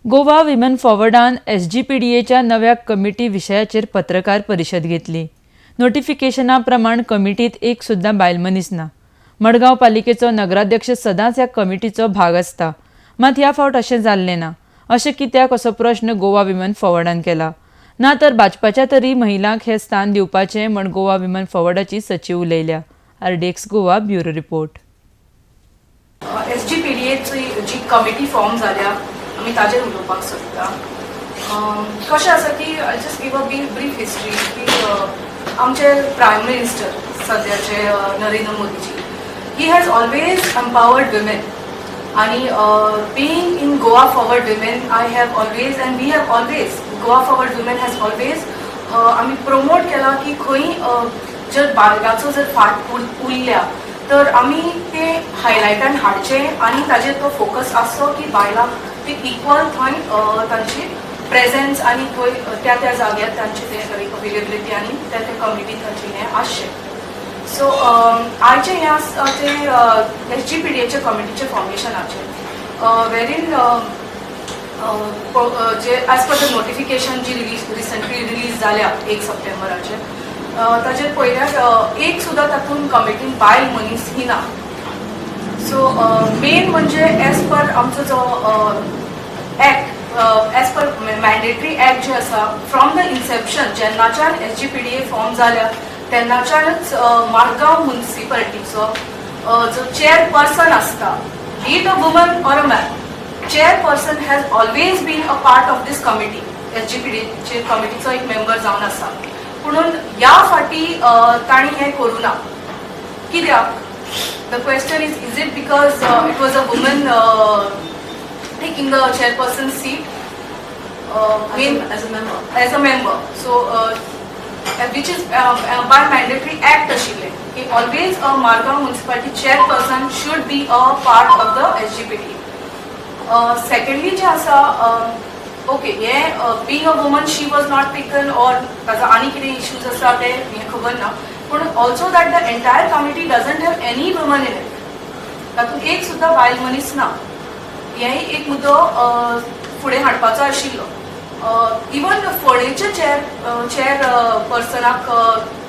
Goa women फॉरवर्डान SGPDAच्या नव्या committee विशयाचेर पत्रकार परिशद घेतली. नोटिफिकेशना प्रमाण कमिटीत एक सुद्धा बायल मनीस ना. मडगांव पालिकेचो नगराध्यक्ष सदांच ह्या कमिटीचो भाग आसता. मात ह्या फावट अशें जाल्लें ना. अशें कित्याक असो प्रश्न गोवा विमन फॉरवर्डान केला. ना तर भाजपाच्या तरी महिलांक हे स्थान दिवपाचें म्हण गोवा विमन फॉरवर्डाची सचीव उलयल्या. RDX Goa bureau report. SGPDAची जी कमिटी फॉर्म जाल्या आमी ताजेर उलोवपाक सोदता. कशें आसा की I just give a brief history की आमचे प्रायम मिनिस्टर सद्याचे Narendra Modiji he has always empowered women आणि being in Goa Forward women I have always and we have always Goa Forward women has always आमी प्रमोट केला की खंय जर बायलांचो जर फाट उरल्या तर आमी ते हायलायटान हाडचें आनी ताजेर तो फोकस आसचो की बायलांक ते इक्वल थंय तांची प्रेझेन्स आनी थंय त्या त्या जाग्यार तांची ते अवेलेबिलिटी आनी त्या त्या कमिटीन तांचें हें आसचें. सो आयचें हें आसा तें SGPDAच्या कमिटीचे फॉर्मेशनाचें वेरीन जे एज पर द नोटिफिकेशन जी रिसंटली रिलीज जाल्या 1 सप्टेंबराचेर ताजेर पयल्यार एक सुद्दां तातूंत कमिटीन बायल मनीस ही ना. सो मेन म्हणजे एज पर आमचो जो act as per mandatory act जे आसा फ्रॉम द इन्सेप्शन जेन्नाच्यान SGPDA फॉर्म जाल्या तेन्नाच्यानच मडगांव म्युनिसिपालिटीचो जो चेअरपर्सन आसता be it a woman or a man chairperson has always been a part of this committee. SGPDA कमिटीचो एक मेंबर जावन आसा. म्हणून ह्या फाटी ताणी हें करूं ना. कित्याक? The question is it because it was a woman taking the chairperson seat as a member. So which is by mandatory act ashile ki always a Margaon municipality chairperson should be a part of the SGPDA. Secondly je asa okay being a woman she was not taken or taja ani kide issues asa te me khabar na but also that the entire committee doesn't have any women in it. तातूंत एक सुद्धा बायल मनीस ना. हेंय एक मुद्दो फुडें हाडपाचो आशिल्लो. इवन फोडेचे चेअरपर्सनाक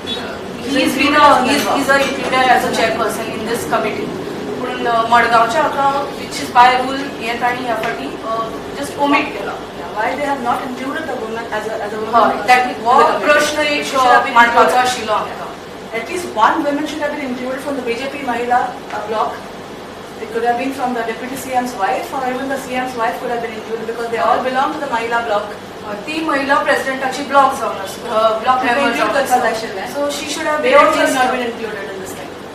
he is included as a chairperson in this committee. पूण मडगांवच्या हाका विच इज बाय रूल हें ताणी ह्या फाटी जस्ट ओमीट केला. Why they have not included the woman as a woman? हय दॅट हो प्रश्न एक मांडपाचो आशिल्लो आमकां. At least one woman should have been included from the BJP Mahila bloc. It could have been from the deputy CM's wife or even the CM's wife could have been included because they all belong to the Mahila bloc. ती महिला प्रेसिडेंटाची block जावन आसा block member जावन आसा. So so she should have they also have not been included in